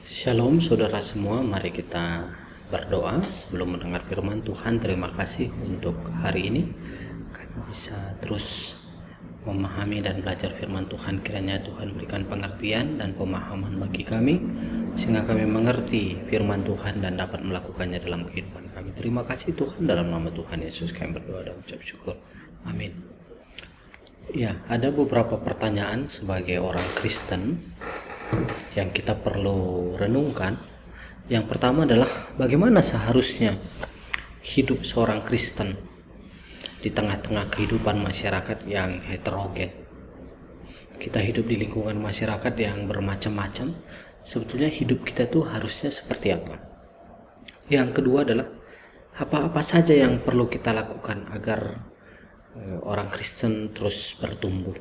Shalom saudara semua, mari kita berdoa sebelum mendengar firman Tuhan. Terima kasih untuk hari ini kami bisa terus memahami dan belajar firman Tuhan. Kiranya Tuhan berikan pengertian dan pemahaman bagi kami sehingga kami mengerti firman Tuhan dan dapat melakukannya dalam kehidupan kami. Terima kasih Tuhan, dalam nama Tuhan Yesus kami berdoa dan ucap syukur. Amin. Ya, ada beberapa pertanyaan sebagai orang Kristen yang kita perlu renungkan. Yang pertama adalah bagaimana seharusnya hidup seorang Kristen di tengah-tengah kehidupan masyarakat yang heterogen. Kita hidup di lingkungan masyarakat yang bermacam-macam. Sebetulnya hidup kita tuh harusnya seperti apa? Yang kedua adalah apa-apa saja yang perlu kita lakukan agar orang Kristen terus bertumbuh.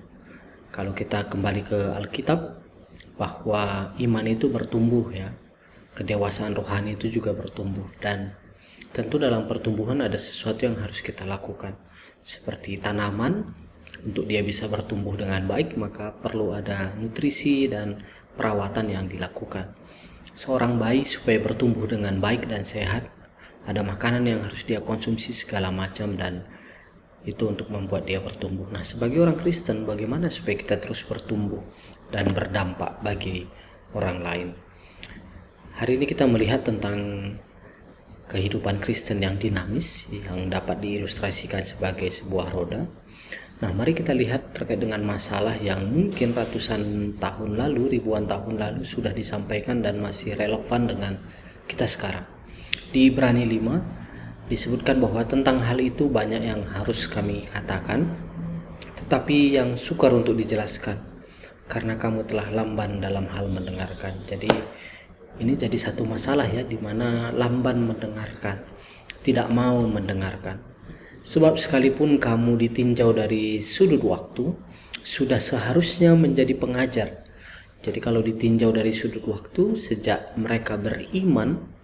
Kalau kita kembali ke Alkitab, bahwa iman itu bertumbuh, ya, kedewasaan rohani itu juga bertumbuh, dan tentu dalam pertumbuhan ada sesuatu yang harus kita lakukan. Seperti tanaman, untuk dia bisa bertumbuh dengan baik maka perlu ada nutrisi dan perawatan yang dilakukan. Seorang bayi supaya bertumbuh dengan baik dan sehat, ada makanan yang harus dia konsumsi segala macam, dan itu untuk membuat dia bertumbuh. Nah, sebagai orang Kristen, bagaimana supaya kita terus bertumbuh dan berdampak bagi orang lain? Hari ini kita melihat tentang kehidupan Kristen yang dinamis, yang dapat diilustrasikan sebagai sebuah roda. Nah, mari kita lihat terkait dengan masalah yang mungkin ratusan tahun lalu, ribuan tahun lalu sudah disampaikan dan masih relevan dengan kita sekarang. Di Ibrani 5 disebutkan bahwa tentang hal itu banyak yang harus kami katakan, tetapi yang sukar untuk dijelaskan karena kamu telah lamban dalam hal mendengarkan. Jadi ini jadi satu masalah, ya, di mana lamban mendengarkan, tidak mau mendengarkan. Sebab sekalipun kamu ditinjau dari sudut waktu, sudah seharusnya menjadi pengajar. Jadi kalau ditinjau dari sudut waktu, sejak mereka beriman,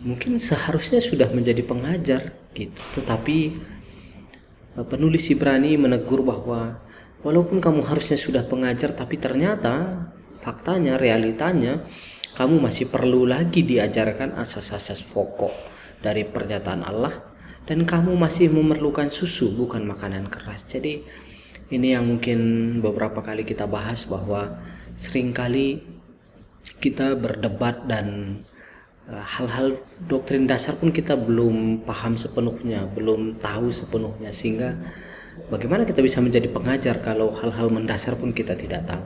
mungkin seharusnya sudah menjadi pengajar gitu. Tetapi penulis Ibrani menegur bahwa walaupun kamu harusnya sudah pengajar, tapi ternyata faktanya, realitanya, kamu masih perlu lagi diajarkan asas-asas pokok dari pernyataan Allah, dan kamu masih memerlukan susu, bukan makanan keras. Jadi ini yang mungkin beberapa kali kita bahas, bahwa seringkali kita berdebat dan hal-hal doktrin dasar pun kita belum paham sepenuhnya, belum tahu sepenuhnya, sehingga bagaimana kita bisa menjadi pengajar kalau hal-hal mendasar pun kita tidak tahu.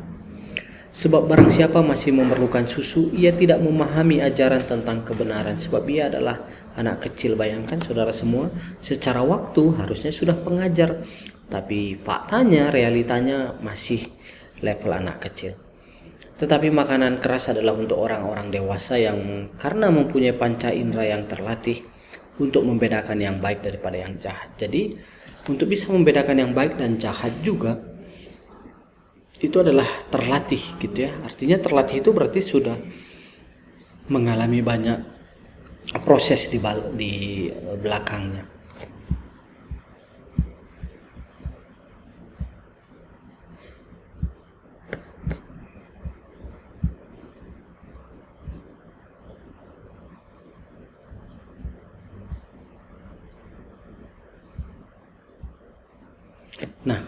Sebab barang siapa masih memerlukan susu, ia tidak memahami ajaran tentang kebenaran, sebab ia adalah anak kecil. Bayangkan saudara semua, secara waktu harusnya sudah pengajar, tapi faktanya, realitanya masih level anak kecil. Tetapi makanan keras adalah untuk orang-orang dewasa yang karena mempunyai panca indera yang terlatih untuk membedakan yang baik daripada yang jahat. Jadi untuk bisa membedakan yang baik dan jahat juga itu adalah terlatih, gitu ya. Artinya terlatih itu berarti sudah mengalami banyak proses di belakangnya. Nah,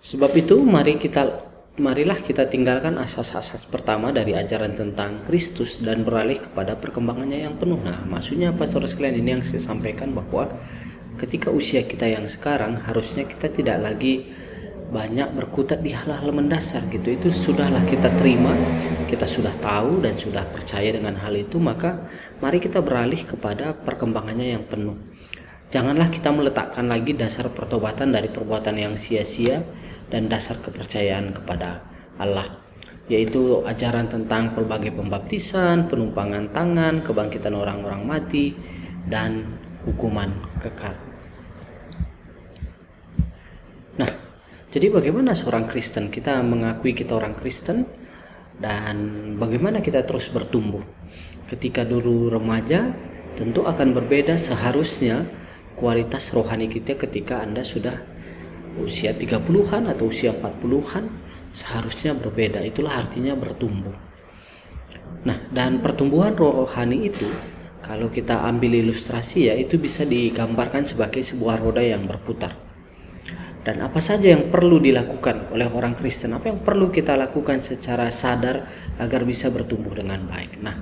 sebab itu marilah kita tinggalkan asas-asas pertama dari ajaran tentang Kristus dan beralih kepada perkembangannya yang penuh. Nah, maksudnya apa saudara sekalian? Ini yang saya sampaikan, bahwa ketika usia kita yang sekarang, harusnya kita tidak lagi banyak berkutat di hal-hal mendasar gitu. Itu sudahlah kita terima, kita sudah tahu dan sudah percaya dengan hal itu, maka mari kita beralih kepada perkembangannya yang penuh. Janganlah kita meletakkan lagi dasar pertobatan dari perbuatan yang sia-sia dan dasar kepercayaan kepada Allah, yaitu ajaran tentang pelbagai pembaptisan, penumpangan tangan, kebangkitan orang-orang mati, dan hukuman kekal. Nah, jadi bagaimana seorang Kristen? Kita mengakui kita orang Kristen, dan bagaimana kita terus bertumbuh? Ketika dulu remaja, tentu akan berbeda seharusnya kualitas rohani kita ketika Anda sudah usia 30-an atau usia 40-an, seharusnya berbeda. Itulah artinya bertumbuh. Nah, dan pertumbuhan rohani itu kalau kita ambil ilustrasi ya, itu bisa digambarkan sebagai sebuah roda yang berputar. Dan apa saja yang perlu dilakukan oleh orang Kristen, apa yang perlu kita lakukan secara sadar agar bisa bertumbuh dengan baik. Nah,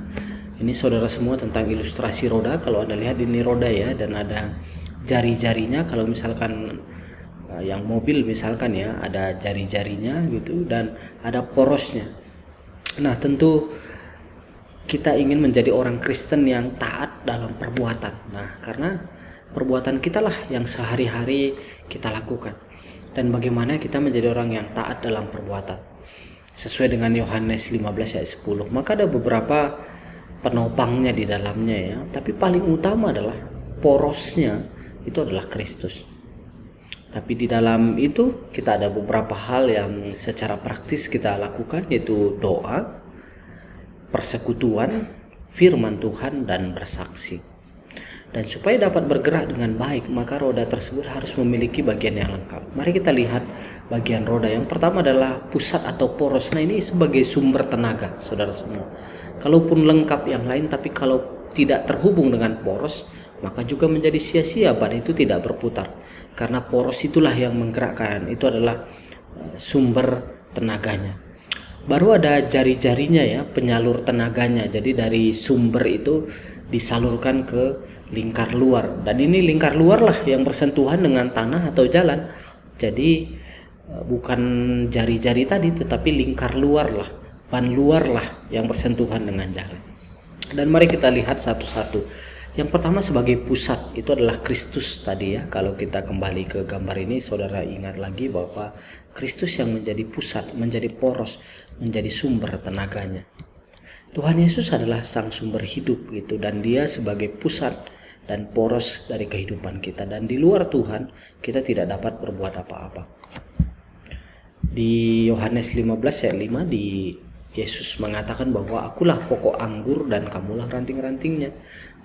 ini saudara semua tentang ilustrasi roda. Kalau Anda lihat ini roda ya, dan ada jari-jarinya. Kalau misalkan yang mobil misalkan ya, ada jari-jarinya gitu, dan ada porosnya. Nah, tentu kita ingin menjadi orang Kristen yang taat dalam perbuatan. Nah, karena perbuatan kita lah yang sehari-hari kita lakukan. Dan bagaimana kita menjadi orang yang taat dalam perbuatan sesuai dengan Yohanes 15 ayat 10. Maka ada beberapa penopangnya di dalamnya ya, tapi paling utama adalah porosnya itu adalah Kristus. Tapi di dalam itu kita ada beberapa hal yang secara praktis kita lakukan, yaitu doa, persekutuan, firman Tuhan, dan bersaksi. Dan supaya dapat bergerak dengan baik, maka roda tersebut harus memiliki bagian yang lengkap. Mari kita lihat bagian roda. Yang pertama adalah pusat atau poros. Nah, ini sebagai sumber tenaga, saudara semua. Kalaupun lengkap yang lain, tapi kalau tidak terhubung dengan poros, maka juga menjadi sia-sia, ban itu tidak berputar. Karena poros itulah yang menggerakkan, itu adalah sumber tenaganya. Baru ada jari-jarinya ya, penyalur tenaganya. Jadi dari sumber itu disalurkan ke lingkar luar, dan ini lingkar luar lah yang bersentuhan dengan tanah atau jalan. Jadi bukan jari-jari tadi, tetapi lingkar luar lah, ban luar lah yang bersentuhan dengan jalan. Dan mari kita lihat satu-satu. Yang pertama sebagai pusat itu adalah Kristus tadi ya. Kalau kita kembali ke gambar ini, saudara ingat lagi bahwa Kristus yang menjadi pusat, menjadi poros, menjadi sumber tenaganya. Tuhan Yesus adalah sang sumber hidup gitu, dan dia sebagai pusat dan poros dari kehidupan kita. Dan di luar Tuhan kita tidak dapat berbuat apa-apa. Di Yohanes 15 ayat 5 Yesus mengatakan bahwa akulah pokok anggur dan kamulah ranting-rantingnya.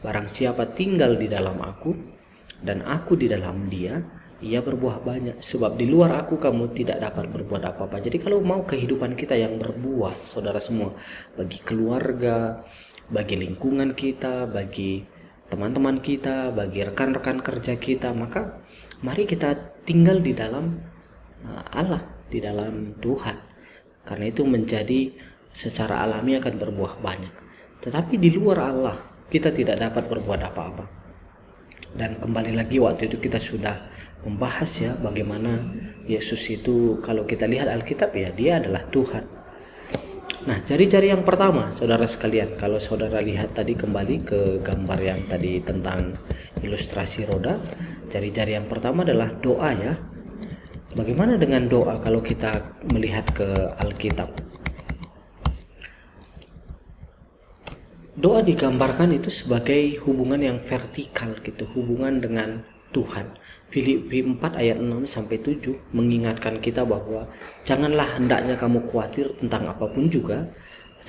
Barang siapa tinggal di dalam aku dan aku di dalam dia, ia berbuah banyak. Sebab di luar aku kamu tidak dapat berbuat apa-apa. Jadi kalau mau kehidupan kita yang berbuah, saudara semua, bagi keluarga, bagi lingkungan kita, bagi teman-teman kita, bagi rekan-rekan kerja kita, maka mari kita tinggal di dalam Allah, di dalam Tuhan. Karena itu menjadi secara alami akan berbuah banyak. Tetapi di luar Allah kita tidak dapat berbuat apa-apa. Dan kembali lagi waktu itu kita sudah membahas ya, bagaimana Yesus itu kalau kita lihat Alkitab ya, dia adalah Tuhan. Nah, jari-jari yang pertama, saudara sekalian, kalau saudara lihat tadi kembali ke gambar yang tadi tentang ilustrasi roda, jari-jari yang pertama adalah doa ya. Bagaimana dengan doa kalau kita melihat ke Alkitab? Doa digambarkan itu sebagai hubungan yang vertikal gitu, hubungan dengan Tuhan. Filipi 4 ayat 6 sampai 7 mengingatkan kita bahwa janganlah hendaknya kamu khawatir tentang apapun juga,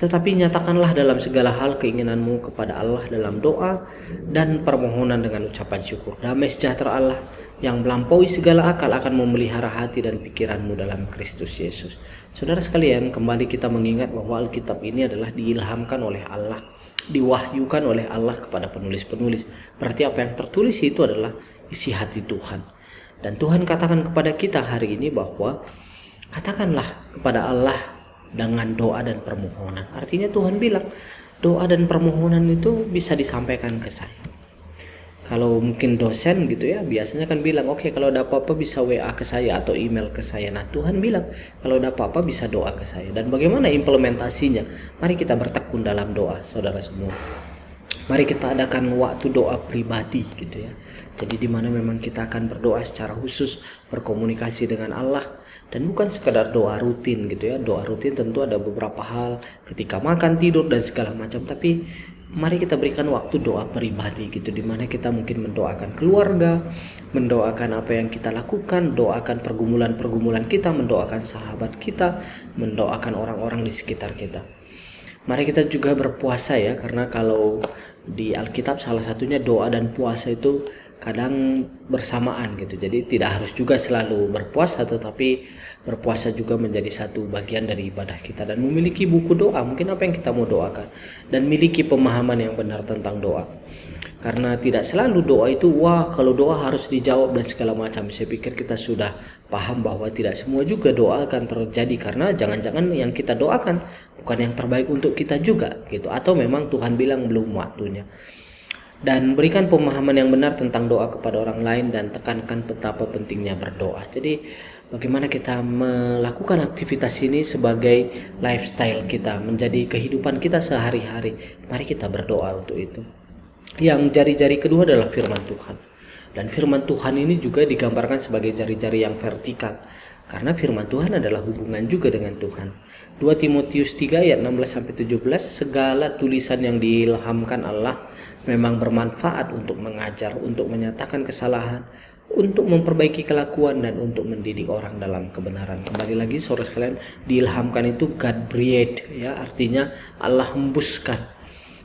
tetapi nyatakanlah dalam segala hal keinginanmu kepada Allah dalam doa dan permohonan dengan ucapan syukur. Damai sejahtera Allah yang melampaui segala akal akan memelihara hati dan pikiranmu dalam Kristus Yesus. Saudara sekalian, kembali kita mengingat bahwa Alkitab ini adalah diilhamkan oleh Allah, diwahyukan oleh Allah kepada penulis-penulis. Berarti apa yang tertulis itu adalah isi hati Tuhan. Dan Tuhan katakan kepada kita hari ini bahwa katakanlah kepada Allah dengan doa dan permohonan. Artinya Tuhan bilang doa dan permohonan itu bisa disampaikan ke saya. Kalau mungkin dosen gitu ya, biasanya kan bilang oke, kalau ada apa-apa bisa WA ke saya atau email ke saya. Nah, Tuhan bilang kalau ada apa-apa bisa doa ke saya. Dan bagaimana implementasinya? Mari kita bertekun dalam doa, saudara semua. Mari kita adakan waktu doa pribadi gitu ya. Jadi di mana memang kita akan berdoa secara khusus, berkomunikasi dengan Allah, dan bukan sekadar doa rutin gitu ya. Doa rutin tentu ada beberapa hal ketika makan, tidur dan segala macam, tapi mari kita berikan waktu doa pribadi gitu, di mana kita mungkin mendoakan keluarga, mendoakan apa yang kita lakukan, doakan pergumulan-pergumulan kita, mendoakan sahabat kita, mendoakan orang-orang di sekitar kita. Mari kita juga berpuasa ya, karena kalau di Alkitab salah satunya doa dan puasa itu kadang bersamaan gitu. Jadi tidak harus juga selalu berpuasa, tetapi berpuasa juga menjadi satu bagian dari ibadah kita. Dan memiliki buku doa, mungkin apa yang kita mau doakan, dan miliki pemahaman yang benar tentang doa. Karena tidak selalu doa itu wah kalau doa harus dijawab dan segala macam. Saya pikir kita sudah paham bahwa tidak semua juga doa akan terjadi, karena jangan-jangan yang kita doakan bukan yang terbaik untuk kita juga gitu, atau memang Tuhan bilang belum waktunya. Dan berikan pemahaman yang benar tentang doa kepada orang lain, dan tekankan betapa pentingnya berdoa. Jadi bagaimana kita melakukan aktivitas ini sebagai lifestyle kita, menjadi kehidupan kita sehari-hari. Mari kita berdoa untuk itu. Yang jari-jari kedua adalah firman Tuhan. Dan firman Tuhan ini juga digambarkan sebagai jari-jari yang vertikal, karena firman Tuhan adalah hubungan juga dengan Tuhan. 2 Timotius 3 ayat 16-17, segala tulisan yang diilhamkan Allah memang bermanfaat untuk mengajar, untuk menyatakan kesalahan, untuk memperbaiki kelakuan, dan untuk mendidik orang dalam kebenaran. Kembali lagi saudara sekalian, diilhamkan itu God breathed, ya, artinya Allah hembuskan.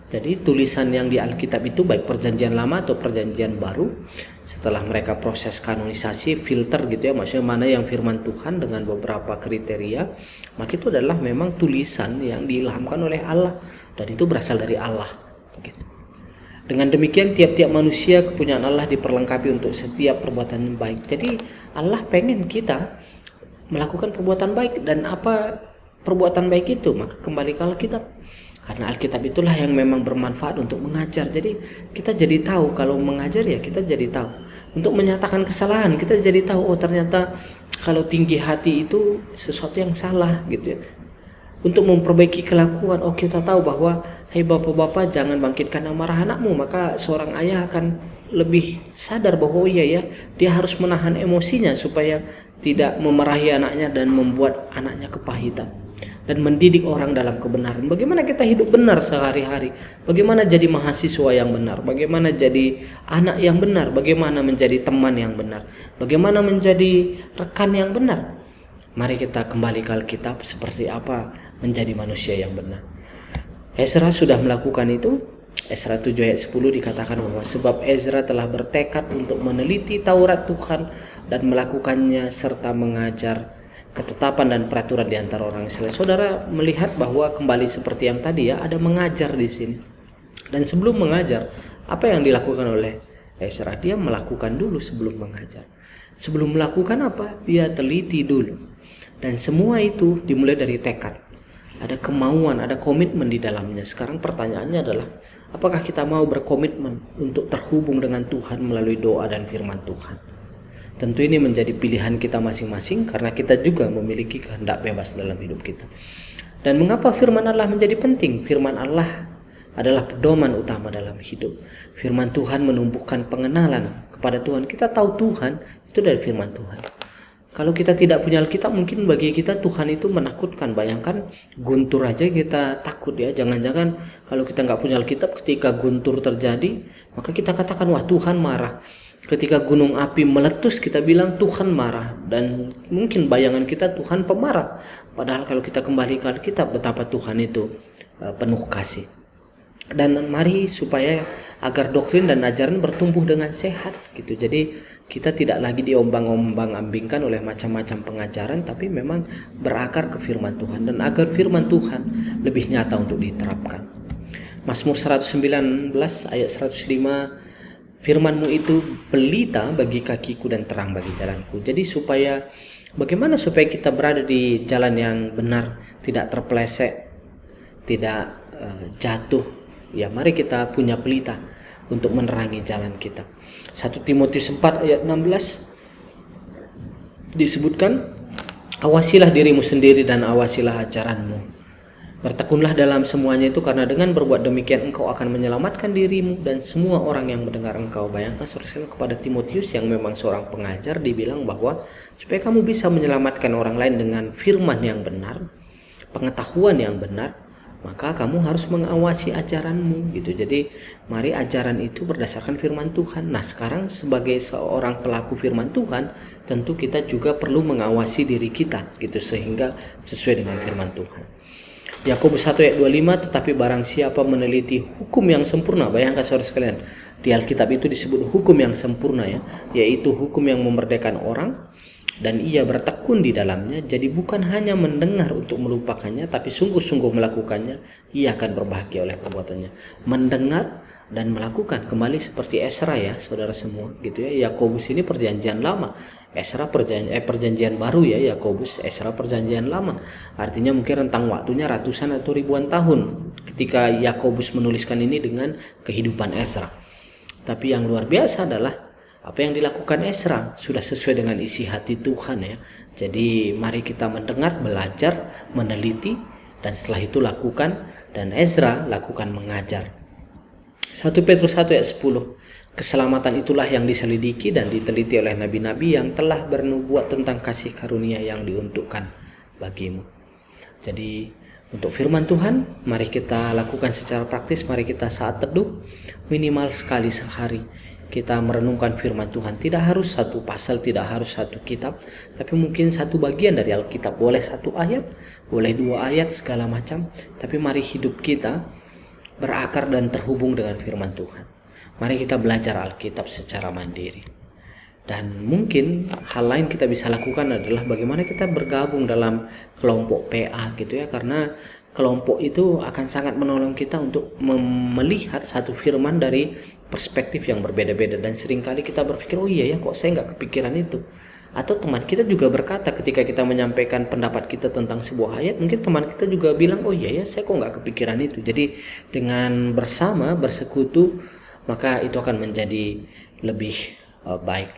Jadi tulisan yang di Alkitab itu baik perjanjian lama atau perjanjian baru, setelah mereka proses kanonisasi, filter gitu ya, maksudnya mana yang firman Tuhan dengan beberapa kriteria, maka itu adalah memang tulisan yang diilhamkan oleh Allah, dan itu berasal dari Allah gitu. Dengan demikian tiap-tiap manusia kepunyaan Allah diperlengkapi untuk setiap perbuatan yang baik. Jadi Allah pengen kita melakukan perbuatan baik, dan apa perbuatan baik itu? Maka kembali ke Alkitab. Karena Alkitab itulah yang memang bermanfaat untuk mengajar. Jadi kita jadi tahu, kalau mengajar ya kita jadi tahu. Untuk menyatakan kesalahan kita jadi tahu, oh ternyata kalau tinggi hati itu sesuatu yang salah gitu ya. Untuk memperbaiki kelakuan, oh kita tahu bahwa hai bapak-bapak jangan bangkitkan amarah anakmu. Maka seorang ayah akan lebih sadar bahwa oh iya ya, dia harus menahan emosinya supaya tidak memarahi anaknya dan membuat anaknya kepahitan. Dan mendidik orang dalam kebenaran. Bagaimana kita hidup benar sehari-hari, bagaimana jadi mahasiswa yang benar, bagaimana jadi anak yang benar, bagaimana menjadi teman yang benar, bagaimana menjadi rekan yang benar. Mari kita kembali ke Alkitab, seperti apa menjadi manusia yang benar. Ezra sudah melakukan itu. Ezra 7 ayat 10 dikatakan bahwa sebab Ezra telah bertekad untuk meneliti Taurat Tuhan dan melakukannya serta mengajar ketetapan dan peraturan di antara orang Israel. Saudara melihat bahwa kembali seperti yang tadi ya, ada mengajar di sini. Dan sebelum mengajar, apa yang dilakukan oleh Ezra? Dia melakukan dulu sebelum mengajar. Sebelum melakukan apa? Dia teliti dulu. Dan semua itu dimulai dari tekad. Ada kemauan, ada komitmen di dalamnya. Sekarang pertanyaannya adalah, apakah kita mau berkomitmen untuk terhubung dengan Tuhan melalui doa dan firman Tuhan? Tentu ini menjadi pilihan kita masing-masing, karena kita juga memiliki kehendak bebas dalam hidup kita. Dan mengapa firman Allah menjadi penting? Firman Allah adalah pedoman utama dalam hidup. Firman Tuhan menumbuhkan pengenalan kepada Tuhan. Kita tahu Tuhan itu dari firman Tuhan. Kalau kita tidak punya Alkitab, mungkin bagi kita Tuhan itu menakutkan. Bayangkan guntur aja kita takut ya. Jangan-jangan kalau kita nggak punya Alkitab, ketika guntur terjadi, maka kita katakan wah Tuhan marah. Ketika gunung api meletus, kita bilang Tuhan marah. Dan mungkin bayangan kita Tuhan pemarah. Padahal kalau kita kembali ke Alkitab, betapa Tuhan itu penuh kasih. Dan mari supaya agar doktrin dan ajaran bertumbuh dengan sehat gitu. Jadi kita tidak lagi diombang-ombang-ambingkan oleh macam-macam pengajaran, tapi memang berakar ke firman Tuhan. Dan agar firman Tuhan lebih nyata untuk diterapkan. Mazmur 119 ayat 105, firman-Mu itu pelita bagi kakiku dan terang bagi jalanku. Jadi bagaimana supaya kita berada di jalan yang benar, tidak terpeleset, tidak jatuh. Ya, mari kita punya pelita untuk menerangi jalan kita. 1 Timotius 4 ayat 16 disebutkan, awasilah dirimu sendiri dan awasilah ajaranmu. Bertekunlah dalam semuanya itu, karena dengan berbuat demikian engkau akan menyelamatkan dirimu dan semua orang yang mendengar engkau. Bayangkan saudara kepada Timotius yang memang seorang pengajar, dibilang bahwa supaya kamu bisa menyelamatkan orang lain dengan firman yang benar, pengetahuan yang benar, maka kamu harus mengawasi ajaranmu gitu. Jadi mari ajaran itu berdasarkan firman Tuhan. Nah sekarang sebagai seorang pelaku firman Tuhan, tentu kita juga perlu mengawasi diri kita gitu, sehingga sesuai dengan firman Tuhan. Yakobus 1 ayat 25, tetapi barang siapa meneliti hukum yang sempurna, bayangkan saudara sekalian, Di Alkitab itu disebut hukum yang sempurna ya, yaitu hukum yang memerdekakan orang dan ia bertekun di dalamnya. Jadi bukan hanya mendengar untuk melupakannya, tapi sungguh-sungguh melakukannya, ia akan berbahagia oleh perbuatannya. Mendengar dan melakukan, kembali seperti Esra ya saudara semua gitu ya. Yakobus ini perjanjian lama, Esra perjanjian baru ya. Yakobus, Esra perjanjian lama, artinya mungkin rentang waktunya ratusan atau ribuan tahun ketika Yakobus menuliskan ini dengan kehidupan Esra. Tapi yang luar biasa adalah apa yang dilakukan Esra sudah sesuai dengan isi hati Tuhan ya. Jadi mari kita mendengar, belajar, meneliti, dan setelah itu lakukan. Dan Ezra lakukan mengajar. 1 Petrus 1 ayat 10. Keselamatan itulah yang diselidiki dan diteliti oleh nabi-nabi yang telah bernubuat tentang kasih karunia yang diuntukkan bagimu. Jadi untuk firman Tuhan mari kita lakukan secara praktis. Mari kita saat teduh minimal sekali sehari kita merenungkan firman Tuhan. Tidak harus satu pasal, tidak harus satu kitab, tapi mungkin satu bagian dari Alkitab. Boleh satu ayat, boleh 2 ayat, segala macam. Tapi mari hidup kita berakar dan terhubung dengan firman Tuhan. Mari kita belajar Alkitab secara mandiri. Dan mungkin hal lain kita bisa lakukan adalah bagaimana kita bergabung dalam kelompok PA gitu ya. Karena kelompok itu akan sangat menolong kita untuk melihat satu firman dari perspektif yang berbeda-beda. Dan seringkali kita berpikir, oh iya ya kok saya nggak kepikiran itu. Atau teman kita juga berkata ketika kita menyampaikan pendapat kita tentang sebuah ayat, mungkin teman kita juga bilang, oh iya ya saya kok nggak kepikiran itu. Jadi dengan bersama, bersekutu, maka itu akan menjadi lebih baik.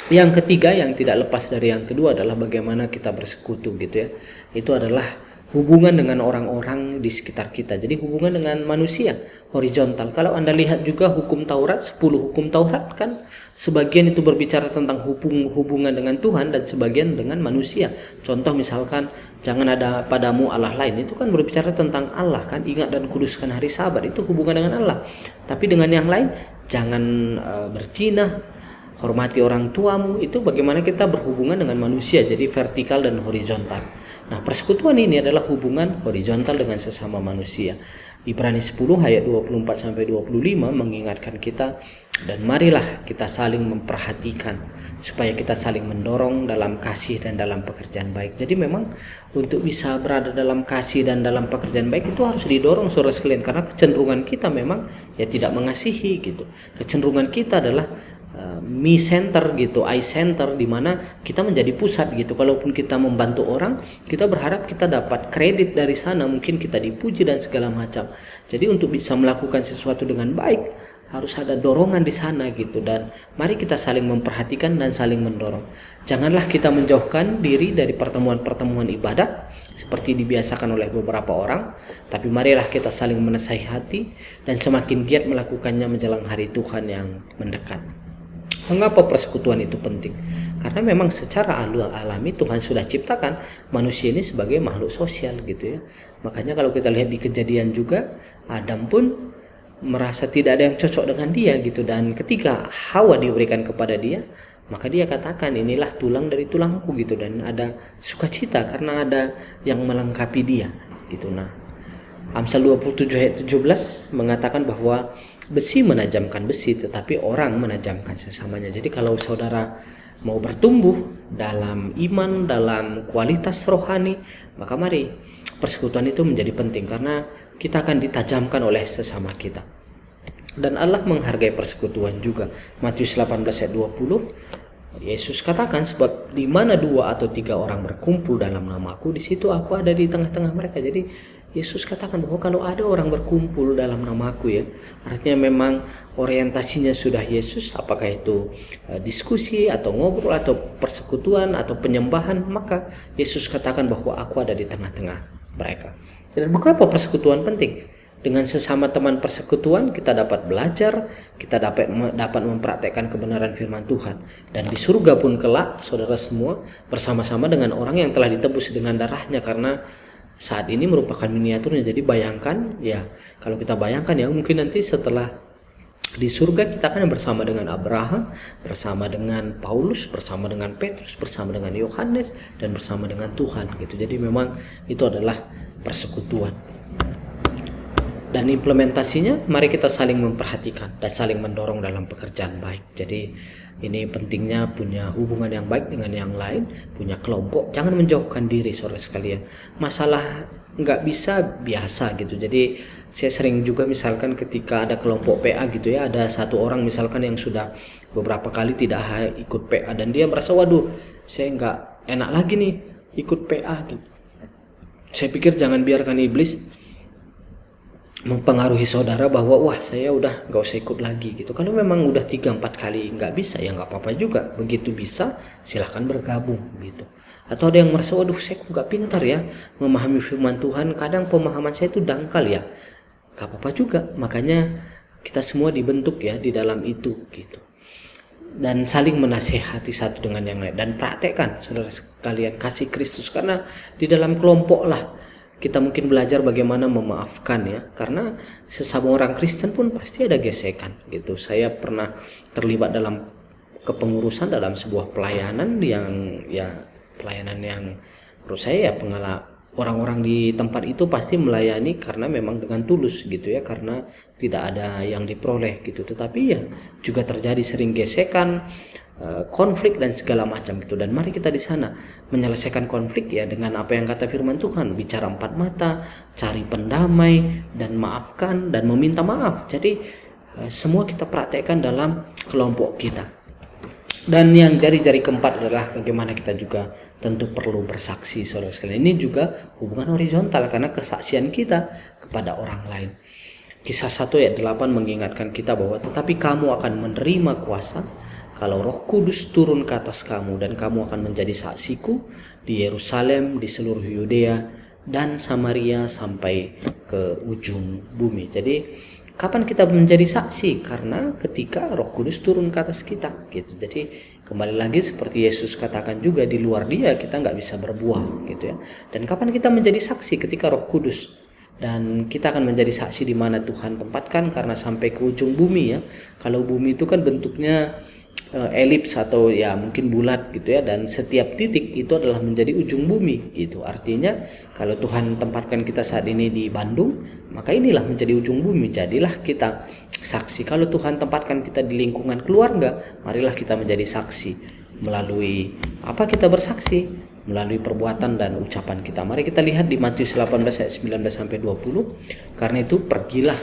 Yang ketiga yang tidak lepas dari yang kedua adalah bagaimana kita bersekutu gitu ya. Itu adalah hubungan dengan orang-orang di sekitar kita. Jadi hubungan dengan manusia horizontal. Kalau Anda lihat juga hukum Taurat, 10 hukum Taurat kan sebagian itu berbicara tentang hubungan dengan Tuhan dan sebagian dengan manusia. Contoh misalkan jangan ada padamu Allah lain, itu kan berbicara tentang Allah kan. Ingat dan kuduskan hari Sabat, itu hubungan dengan Allah. Tapi dengan yang lain, jangan berzina, hormati orang tuamu, itu bagaimana kita berhubungan dengan manusia. Jadi vertikal dan horizontal. Nah, persekutuan ini adalah hubungan horizontal dengan sesama manusia. Ibrani 10 ayat 24 sampai 25 mengingatkan kita, dan marilah kita saling memperhatikan supaya kita saling mendorong dalam kasih dan dalam pekerjaan baik. Jadi memang untuk bisa berada dalam kasih dan dalam pekerjaan baik itu harus didorong saudara sekalian, karena kecenderungan kita memang ya tidak mengasihi gitu. Kecenderungan kita adalah me center gitu, I center, di mana kita menjadi pusat gitu. Kalaupun kita membantu orang, kita berharap kita dapat kredit dari sana, mungkin kita dipuji dan segala macam. Jadi untuk bisa melakukan sesuatu dengan baik harus ada dorongan di sana gitu. Dan mari kita saling memperhatikan dan saling mendorong. Janganlah kita menjauhkan diri dari pertemuan-pertemuan ibadah seperti dibiasakan oleh beberapa orang, tapi marilah kita saling menasihati dan semakin giat melakukannya menjelang hari Tuhan yang mendekat. Mengapa persekutuan itu penting? Karena memang secara alami Tuhan sudah ciptakan manusia ini sebagai makhluk sosial gitu ya. Makanya kalau kita lihat di Kejadian juga, Adam pun merasa tidak ada yang cocok dengan dia gitu. Dan ketika Hawa diberikan kepada dia, maka dia katakan inilah tulang dari tulangku gitu. Dan ada sukacita karena ada yang melengkapi dia gitu. Nah, Amsal 27 ayat 17 mengatakan bahwa besi menajamkan besi, tetapi orang menajamkan sesamanya. Jadi kalau saudara mau bertumbuh dalam iman, dalam kualitas rohani, maka mari persekutuan itu menjadi penting, karena kita akan ditajamkan oleh sesama kita. Dan Allah menghargai persekutuan juga. Matius 18 ayat 20, Yesus katakan, sebab di mana 2 atau 3 orang berkumpul dalam namaku, di situ aku ada di tengah-tengah mereka. Jadi Yesus katakan bahwa kalau ada orang berkumpul dalam namaku ya, artinya memang orientasinya sudah Yesus, apakah itu diskusi atau ngobrol atau persekutuan atau penyembahan, maka Yesus katakan bahwa aku ada di tengah-tengah mereka. Dan mengapa persekutuan penting? Dengan sesama teman persekutuan kita dapat belajar, kita dapat mempraktekkan kebenaran firman Tuhan. Dan di surga pun kelak saudara semua bersama-sama dengan orang yang telah ditebus dengan darahnya. Karena saat ini merupakan miniaturnya. Jadi bayangkan ya, kalau kita bayangkan ya, mungkin nanti setelah di surga kita akan bersama dengan Abraham, bersama dengan Paulus, bersama dengan Petrus, bersama dengan Yohanes, dan bersama dengan Tuhan gitu. Jadi memang itu adalah persekutuan. Dan implementasinya, mari kita saling memperhatikan dan saling mendorong dalam pekerjaan baik. Jadi ini pentingnya punya hubungan yang baik dengan yang lain, punya kelompok. Jangan menjauhkan diri, saudara sekalian. Masalah nggak bisa biasa gitu. Jadi saya sering juga misalkan ketika ada kelompok PA gitu ya, ada satu orang misalkan yang sudah beberapa kali tidak ikut PA dan dia merasa, waduh, saya nggak enak lagi nih ikut PA gitu. Saya pikir jangan biarkan iblis mempengaruhi saudara bahwa wah saya udah nggak usah ikut lagi gitu. Kalau memang udah 3-4 kali nggak bisa ya nggak apa-apa juga. Begitu bisa silahkan bergabung gitu. Atau ada yang merasa waduh saya kok nggak pintar ya memahami firman Tuhan, kadang pemahaman saya itu dangkal ya. Nggak apa-apa juga. Makanya kita semua dibentuk ya di dalam itu gitu. Dan saling menasehati satu dengan yang lain dan praktekkan saudara sekalian kasih Kristus, karena di dalam kelompok lah kita mungkin belajar bagaimana memaafkan ya, karena sesama orang Kristen pun pasti ada gesekan gitu. Saya pernah terlibat dalam kepengurusan dalam sebuah pelayanan yang menurut saya ya orang-orang di tempat itu pasti melayani karena memang dengan tulus gitu ya, karena tidak ada yang diperoleh gitu. Tetapi ya juga terjadi sering gesekan, konflik dan segala macam gitu. Dan mari kita di sana menyelesaikan konflik ya dengan apa yang kata firman Tuhan, bicara 4 mata, cari pendamai dan maafkan dan meminta maaf. Jadi semua kita praktekkan dalam kelompok kita. Dan yang jari-jari keempat adalah bagaimana kita juga tentu perlu bersaksi, saudara sekalian. Ini juga hubungan horizontal karena kesaksian kita kepada orang lain. Kisah 1 ayat 8 mengingatkan kita bahwa tetapi kamu akan menerima kuasa kalau Roh Kudus turun ke atas kamu, dan kamu akan menjadi saksiku di Yerusalem, di seluruh Yudea dan Samaria sampai ke ujung bumi. Jadi kapan kita menjadi saksi? Karena ketika Roh Kudus turun ke atas kita gitu. Jadi kembali lagi seperti Yesus katakan juga, di luar Dia kita nggak bisa berbuah gitu ya. Dan kapan kita menjadi saksi? Ketika Roh Kudus. Dan kita akan menjadi saksi di mana Tuhan tempatkan, karena sampai ke ujung bumi ya. Kalau bumi itu kan bentuknya elips atau ya mungkin bulat gitu ya, dan setiap titik itu adalah menjadi ujung bumi gitu. Artinya kalau Tuhan tempatkan kita saat ini di Bandung, maka inilah menjadi ujung bumi. Jadilah kita saksi. Kalau Tuhan tempatkan kita di lingkungan keluarga, marilah kita menjadi saksi. Melalui apa kita bersaksi? Melalui perbuatan dan ucapan kita. Mari kita lihat di Matius 18 ayat 19 sampai 20. Karena itu pergilah,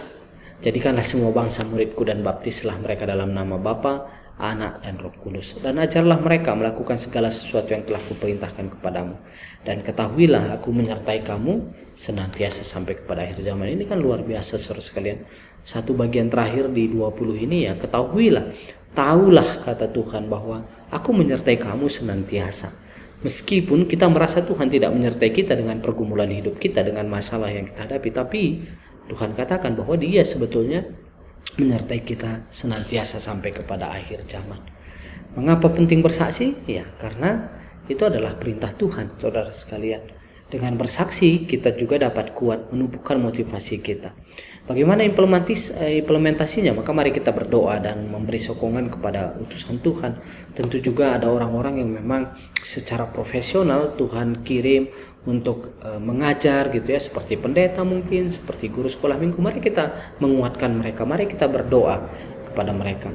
jadikanlah semua bangsa muridku dan baptislah mereka dalam nama Bapa, Anak dan Roh Kudus, dan ajarlah mereka melakukan segala sesuatu yang telah kuperintahkan kepadamu, dan ketahuilah aku menyertai kamu senantiasa sampai kepada akhir zaman. Ini kan luar biasa saudara sekalian. Satu bagian terakhir di 20 ini ya, ketahuilah, tahulah kata Tuhan bahwa aku menyertai kamu senantiasa. Meskipun kita merasa Tuhan tidak menyertai kita dengan pergumulan hidup kita, dengan masalah yang kita hadapi, tapi Tuhan katakan bahwa Dia sebetulnya menyertai kita senantiasa sampai kepada akhir zaman. Mengapa penting bersaksi? Ya, karena itu adalah perintah Tuhan, saudara sekalian. Dengan bersaksi kita juga dapat kuat menumbuhkan motivasi kita. Bagaimana implementasinya? Maka mari kita berdoa dan memberi sokongan kepada utusan Tuhan. Tentu juga ada orang-orang yang memang secara profesional Tuhan kirim untuk mengajar gitu ya, seperti pendeta mungkin, seperti guru sekolah minggu. Mari kita menguatkan mereka, mari kita berdoa kepada mereka.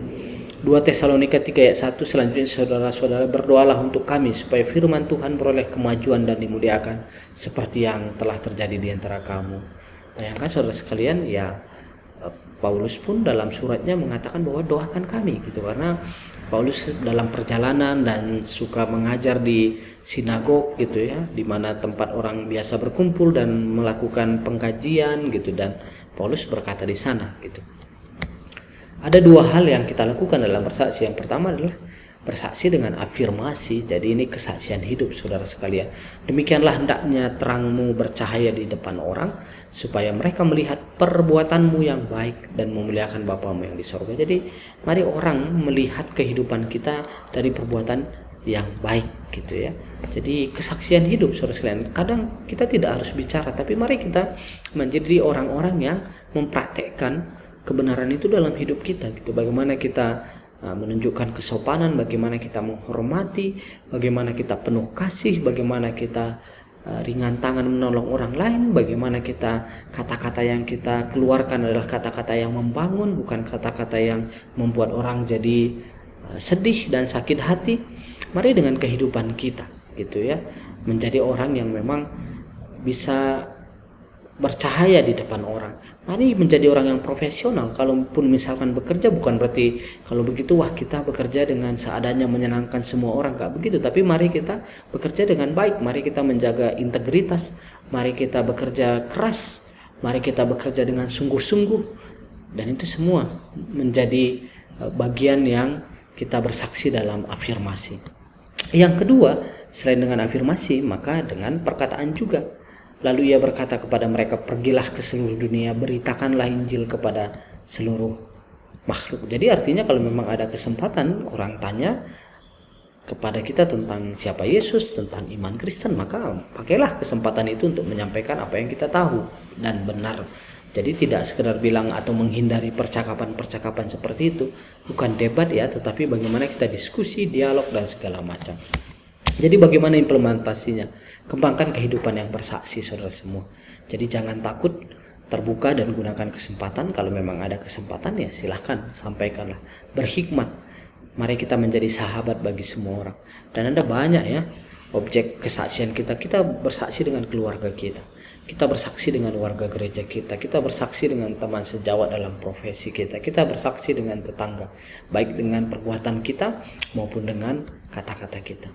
2 Tesalonika 3 ayat 1 selanjutnya, saudara-saudara berdoalah untuk kami supaya firman Tuhan beroleh kemajuan dan dimuliakan seperti yang telah terjadi di antara kamu. Bayangkan saudara sekalian ya, Paulus pun dalam suratnya mengatakan bahwa doakan kami gitu, karena Paulus dalam perjalanan dan suka mengajar di sinagog gitu ya, di mana tempat orang biasa berkumpul dan melakukan pengkajian gitu, dan Paulus berkata di sana gitu. Ada 2 hal yang kita lakukan dalam bersaksi. Yang pertama adalah bersaksi dengan afirmasi. Jadi ini kesaksian hidup saudara sekalian. Demikianlah hendaknya terangmu bercahaya di depan orang, supaya mereka melihat perbuatanmu yang baik dan memuliakan Bapamu yang di sorga. Jadi mari orang melihat kehidupan kita dari perbuatan yang baik gitu ya. Jadi kesaksian hidup saudara sekalian. Kadang kita tidak harus bicara, tapi mari kita menjadi orang-orang yang mempraktekkan kebenaran itu dalam hidup kita gitu. Bagaimana kita menunjukkan kesopanan, bagaimana kita menghormati, bagaimana kita penuh kasih, bagaimana kita ringan tangan menolong orang lain, bagaimana kita kata-kata yang kita keluarkan adalah kata-kata yang membangun, bukan kata-kata yang membuat orang jadi sedih dan sakit hati. Mari dengan kehidupan kita gitu ya, menjadi orang yang memang bisa bercahaya di depan orang. Mari menjadi orang yang profesional. Kalaupun misalkan bekerja, bukan berarti kalau begitu wah kita bekerja dengan seadanya menyenangkan semua orang, gak begitu. Tapi mari kita bekerja dengan baik, mari kita menjaga integritas, mari kita bekerja keras, mari kita bekerja dengan sungguh-sungguh. Dan itu semua menjadi bagian yang kita bersaksi dalam afirmasi. Yang kedua, selain dengan afirmasi, maka dengan perkataan juga. Lalu ia berkata kepada mereka, pergilah ke seluruh dunia, beritakanlah Injil kepada seluruh makhluk. Jadi artinya kalau memang ada kesempatan orang tanya kepada kita tentang siapa Yesus, tentang iman Kristen, maka pakailah kesempatan itu untuk menyampaikan apa yang kita tahu dan benar. Jadi tidak sekedar bilang atau menghindari percakapan-percakapan seperti itu. Bukan debat ya, tetapi bagaimana kita diskusi, dialog dan segala macam. Jadi bagaimana implementasinya? Kembangkan kehidupan yang bersaksi, saudara semua. Jadi jangan takut, terbuka dan gunakan kesempatan. Kalau memang ada kesempatan ya silahkan sampaikanlah. Berhikmat. Mari kita menjadi sahabat bagi semua orang. Dan ada banyak ya objek kesaksian kita. Kita bersaksi dengan keluarga kita. Kita bersaksi dengan warga gereja kita. Kita bersaksi dengan teman sejawat dalam profesi kita. Kita bersaksi dengan tetangga. Baik dengan perbuatan kita maupun dengan kata-kata kita.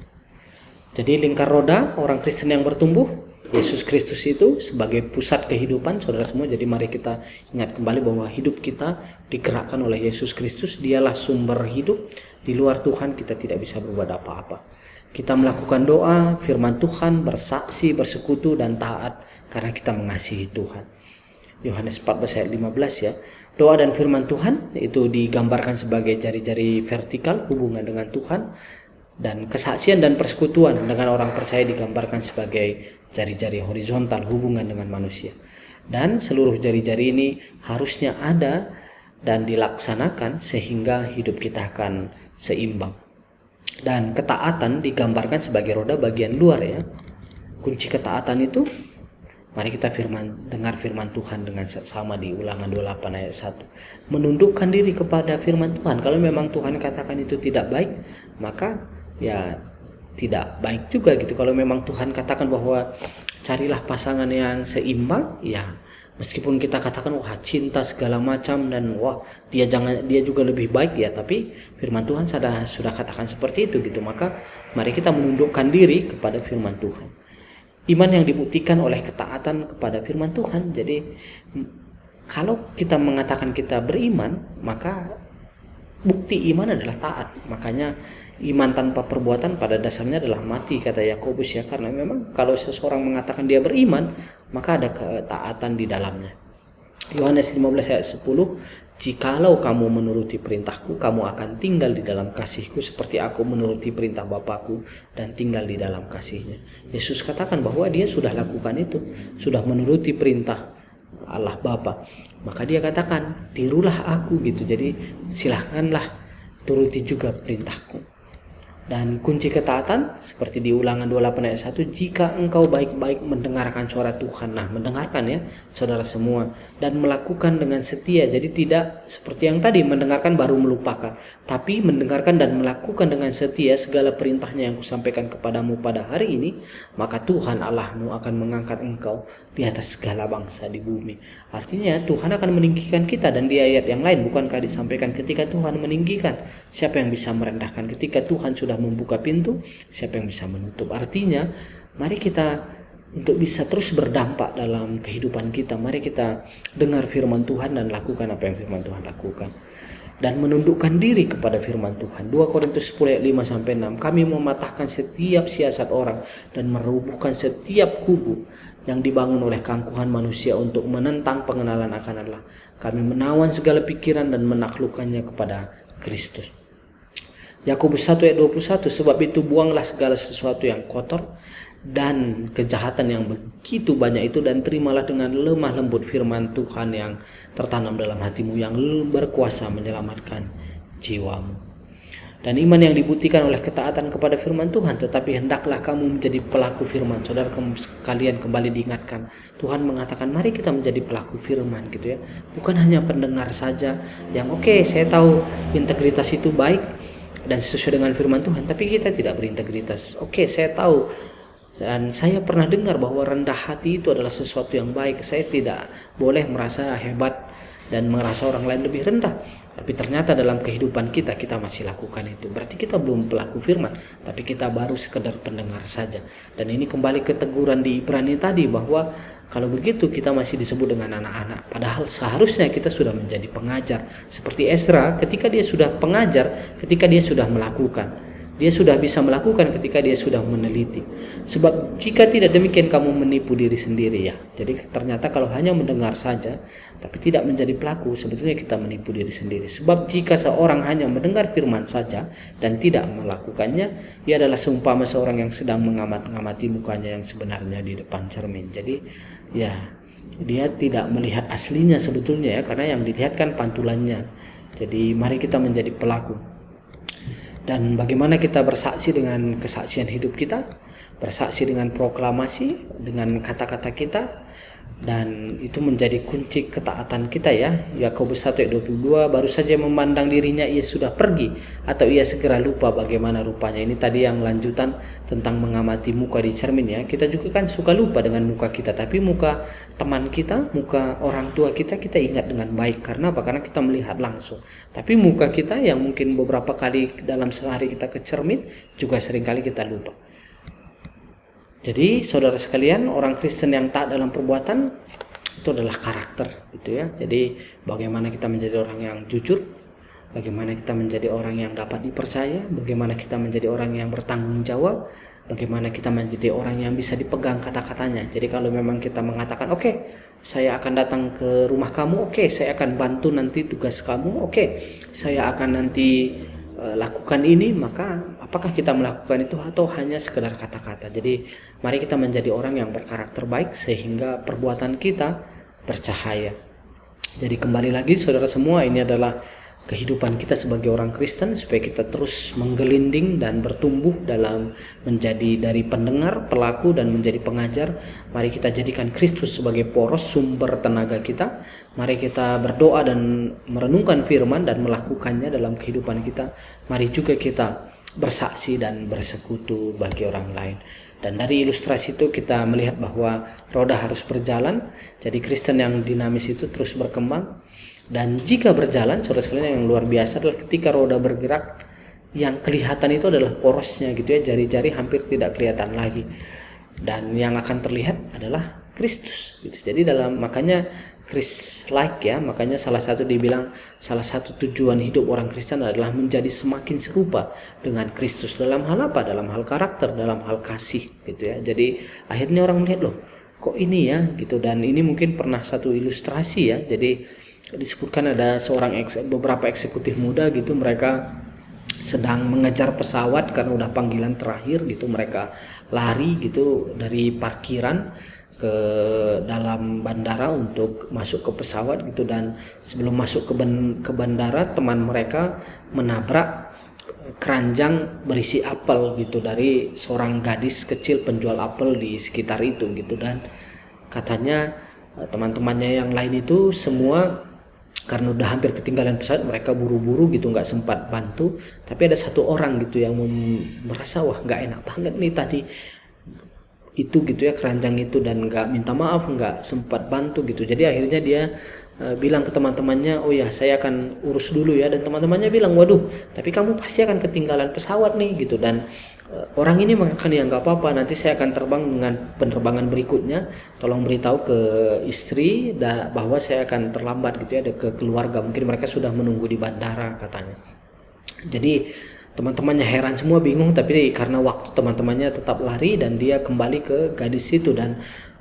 Jadi lingkar roda orang Kristen yang bertumbuh, Yesus Kristus itu sebagai pusat kehidupan, saudara semua. Jadi mari kita ingat kembali bahwa hidup kita digerakkan oleh Yesus Kristus. Dialah sumber hidup. Di luar Tuhan kita tidak bisa berbuat apa-apa. Kita melakukan doa, firman Tuhan, bersaksi, bersekutu dan taat karena kita mengasihi Tuhan. Yohanes 14 ayat 15 ya. Doa dan firman Tuhan itu digambarkan sebagai jari-jari vertikal hubungan dengan Tuhan. Dan kesaksian dan persekutuan dengan orang percaya digambarkan sebagai jari-jari horizontal hubungan dengan manusia. Dan seluruh jari-jari ini harusnya ada dan dilaksanakan sehingga hidup kita akan seimbang. Dan ketaatan digambarkan sebagai roda bagian luar ya. Kunci ketaatan itu, mari kita dengar firman Tuhan dengan sama di Ulangan 28 ayat 1. Menundukkan diri kepada firman Tuhan. Kalau memang Tuhan katakan itu tidak baik, maka ya tidak baik juga gitu. Kalau memang Tuhan katakan bahwa carilah pasangan yang seimbang, ya meskipun kita katakan wah cinta segala macam dan wah dia juga lebih baik ya, tapi firman Tuhan sudah katakan seperti itu gitu. Maka mari kita menundukkan diri kepada firman Tuhan. Iman yang dibuktikan oleh ketaatan kepada firman Tuhan. Jadi kalau kita mengatakan kita beriman, maka bukti iman adalah taat. Makanya iman tanpa perbuatan pada dasarnya adalah mati, kata Yakobus ya. Karena memang kalau seseorang mengatakan dia beriman, maka ada ketaatan di dalamnya. Yohanes 15 ayat 10, jikalau kamu menuruti perintahku, kamu akan tinggal di dalam kasihku seperti aku menuruti perintah Bapakku dan tinggal di dalam kasihnya. Yesus katakan bahwa dia sudah lakukan itu, sudah menuruti perintah Allah Bapa. Maka dia katakan, tirulah aku gitu. Jadi silahkanlah turuti juga perintahku. Dan kunci ketaatan seperti di Ulangan 28 ayat 1, jika engkau baik-baik mendengarkan suara Tuhan. Nah, mendengarkan ya saudara semua, dan melakukan dengan setia. Jadi tidak seperti yang tadi mendengarkan baru melupakan, tapi mendengarkan dan melakukan dengan setia segala perintahnya yang kusampaikan kepadamu pada hari ini, maka Tuhan Allahmu akan mengangkat engkau di atas segala bangsa di bumi. Artinya Tuhan akan meninggikan kita. Dan di ayat yang lain bukankah disampaikan ketika Tuhan meninggikan, siapa yang bisa merendahkan? Ketika Tuhan sudah membuka pintu, siapa yang bisa menutup? Artinya mari kita untuk bisa terus berdampak dalam kehidupan kita, mari kita dengar firman Tuhan dan lakukan apa yang firman Tuhan lakukan, dan menundukkan diri kepada firman Tuhan. 2 Korintus 10 ayat 5-6, kami mematahkan setiap siasat orang dan merubuhkan setiap kubu yang dibangun oleh keangkuhan manusia untuk menentang pengenalan akan Allah. Kami menawan segala pikiran dan menaklukkannya kepada Kristus. Yakobus 1 ayat 21, sebab itu buanglah segala sesuatu yang kotor dan kejahatan yang begitu banyak itu, dan terimalah dengan lemah lembut firman Tuhan yang tertanam dalam hatimu, yang berkuasa menyelamatkan jiwamu. Dan iman yang dibuktikan oleh ketaatan kepada firman Tuhan. Tetapi hendaklah kamu menjadi pelaku firman. Saudara kalian kembali diingatkan, Tuhan mengatakan mari kita menjadi pelaku firman gitu ya. Bukan hanya pendengar saja yang oke, saya tahu integritas itu baik dan sesuai dengan firman Tuhan, tapi kita tidak berintegritas. Oke, saya tahu dan saya pernah dengar bahwa rendah hati itu adalah sesuatu yang baik. Saya tidak boleh merasa hebat dan merasa orang lain lebih rendah. Tapi ternyata dalam kehidupan kita masih lakukan itu. Berarti kita belum pelaku firman, tapi kita baru sekedar pendengar saja. Dan ini kembali ke teguran di Ibrani tadi, bahwa kalau begitu kita masih disebut dengan anak-anak. Padahal seharusnya kita sudah menjadi pengajar. Seperti Ezra, ketika dia sudah pengajar, ketika dia sudah melakukan. Dia sudah bisa melakukan ketika dia sudah meneliti. Sebab jika tidak demikian kamu menipu diri sendiri ya. Jadi ternyata kalau hanya mendengar saja tapi tidak menjadi pelaku, sebetulnya kita menipu diri sendiri. Sebab jika seorang hanya mendengar firman saja dan tidak melakukannya, ia adalah seumpama seorang yang sedang mengamati mukanya yang sebenarnya di depan cermin. Jadi ya, dia tidak melihat aslinya sebetulnya ya, karena yang dilihat kan pantulannya. Jadi mari kita menjadi pelaku. Dan bagaimana kita bersaksi dengan kesaksian hidup kita, bersaksi dengan proklamasi, dengan kata-kata kita, dan itu menjadi kunci ketaatan kita ya. Yakobus 1:22, baru saja memandang dirinya ia sudah pergi, atau ia segera lupa bagaimana rupanya. Ini tadi yang lanjutan tentang mengamati muka di cermin ya. Kita juga kan suka lupa dengan muka kita, tapi muka teman kita, muka orang tua kita ingat dengan baik. Karena apa? Karena kita melihat langsung. Tapi muka kita yang mungkin beberapa kali dalam sehari kita ke cermin, juga seringkali kita lupa. Jadi saudara sekalian, orang Kristen yang taat dalam perbuatan itu adalah karakter gitu ya. Jadi bagaimana kita menjadi orang yang jujur, bagaimana kita menjadi orang yang dapat dipercaya, bagaimana kita menjadi orang yang bertanggung jawab, bagaimana kita menjadi orang yang bisa dipegang kata-katanya. Jadi kalau memang kita mengatakan oke, saya akan datang ke rumah kamu, oke, saya akan bantu nanti tugas kamu, oke, saya akan nanti lakukan ini, maka apakah kita melakukan itu atau hanya sekedar kata-kata. Jadi mari kita menjadi orang yang berkarakter baik sehingga perbuatan kita bercahaya. Jadi kembali lagi saudara semua, ini adalah kehidupan kita sebagai orang Kristen, supaya kita terus menggelinding dan bertumbuh dalam menjadi dari pendengar, pelaku, dan menjadi pengajar. Mari kita jadikan Kristus sebagai poros sumber tenaga kita. Mari kita berdoa dan merenungkan firman dan melakukannya dalam kehidupan kita. Mari juga kita bersaksi dan bersekutu bagi orang lain. Dan dari ilustrasi itu kita melihat bahwa roda harus berjalan. Jadi Kristen yang dinamis itu terus berkembang. Dan jika berjalan, saudara sekalian, yang luar biasa adalah ketika roda bergerak, yang kelihatan itu adalah porosnya gitu ya, jari-jari hampir tidak kelihatan lagi. Dan yang akan terlihat adalah Kristus gitu. Jadi makanya Christ-like ya, makanya salah satu dibilang salah satu tujuan hidup orang Kristen adalah menjadi semakin serupa dengan Kristus. Dalam hal apa? Dalam hal karakter, dalam hal kasih gitu ya. Jadi akhirnya orang melihat, loh kok ini ya gitu. Dan ini mungkin pernah satu ilustrasi ya. Jadi disebutkan ada beberapa eksekutif muda gitu, mereka sedang mengejar pesawat karena udah panggilan terakhir gitu. Mereka lari gitu dari parkiran ke dalam bandara untuk masuk ke pesawat gitu. Dan sebelum masuk ke bandara, teman mereka menabrak keranjang berisi apel gitu dari seorang gadis kecil penjual apel di sekitar itu gitu. Dan katanya teman-temannya yang lain itu semua karena udah hampir ketinggalan pesawat, mereka buru-buru gitu, nggak sempat bantu. Tapi ada satu orang gitu yang merasa wah nggak enak banget nih tadi itu gitu ya, keranjang itu, dan nggak minta maaf, nggak sempat bantu gitu. Jadi akhirnya dia bilang ke teman-temannya, oh ya saya akan urus dulu ya. Dan teman-temannya bilang, waduh tapi kamu pasti akan ketinggalan pesawat nih gitu. Dan orang ini mengatakan, ya nggak apa-apa, nanti saya akan terbang dengan penerbangan berikutnya, tolong beritahu ke istri bahwa saya akan terlambat gitu ya, ada ke keluarga, mungkin mereka sudah menunggu di bandara katanya. Jadi teman-temannya heran semua, bingung, tapi karena waktu teman-temannya tetap lari dan dia kembali ke gadis itu. Dan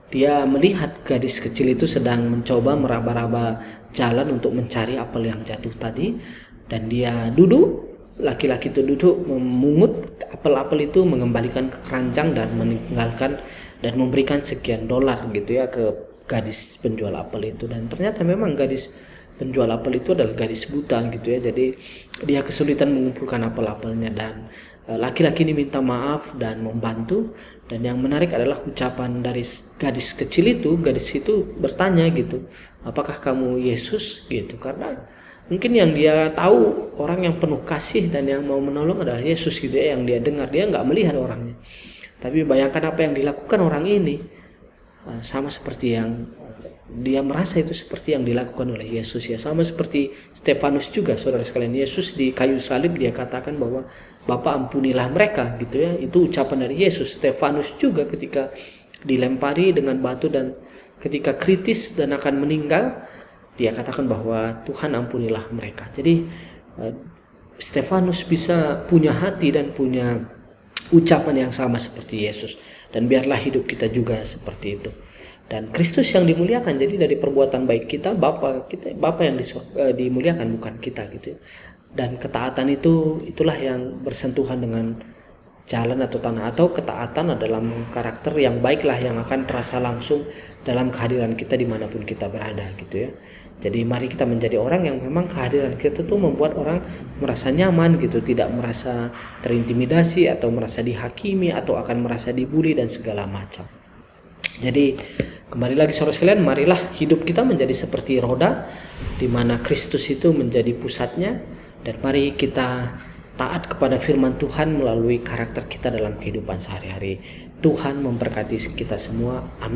dia melihat gadis kecil itu sedang mencoba meraba-raba jalan untuk mencari apel yang jatuh tadi. Dan dia duduk, laki-laki itu duduk memungut apel-apel itu, mengembalikan ke keranjang dan meninggalkan dan memberikan sekian dolar gitu ya ke gadis penjual apel itu. Dan ternyata memang gadis penjual apel itu adalah gadis buta gitu ya. Jadi dia kesulitan mengumpulkan apel-apelnya, dan laki-laki ini minta maaf dan membantu. Dan yang menarik adalah ucapan dari gadis kecil itu. Gadis itu bertanya gitu, apakah kamu Yesus gitu, karena mungkin yang dia tahu orang yang penuh kasih dan yang mau menolong adalah Yesus gitu ya. Yang dia dengar, dia nggak melihat orangnya, tapi bayangkan apa yang dilakukan orang ini, sama seperti yang dia merasa itu seperti yang dilakukan oleh Yesus ya. Sama seperti Stefanus juga, saudara sekalian. Yesus di kayu salib dia katakan bahwa Bapa ampunilah mereka gitu ya. Itu ucapan dari Yesus. Stefanus juga ketika dilempari dengan batu dan ketika kritis dan akan meninggal, dia katakan bahwa Tuhan ampunilah mereka. Jadi Stefanus bisa punya hati dan punya ucapan yang sama seperti Yesus. Dan biarlah hidup kita juga seperti itu. Dan Kristus yang dimuliakan, jadi dari perbuatan baik kita, Bapa yang dimuliakan, bukan kita gitu ya. Dan ketaatan itulah yang bersentuhan dengan jalan atau tanah, atau ketaatan dalam karakter yang baiklah yang akan terasa langsung dalam kehadiran kita dimanapun kita berada gitu ya. Jadi mari kita menjadi orang yang memang kehadiran kita tuh membuat orang merasa nyaman gitu, tidak merasa terintimidasi atau merasa dihakimi atau akan merasa dibully dan segala macam. Jadi kembali lagi saudara sekalian, marilah hidup kita menjadi seperti roda di mana Kristus itu menjadi pusatnya, dan mari kita taat kepada firman Tuhan melalui karakter kita dalam kehidupan sehari-hari. Tuhan memberkati kita semua. Amin.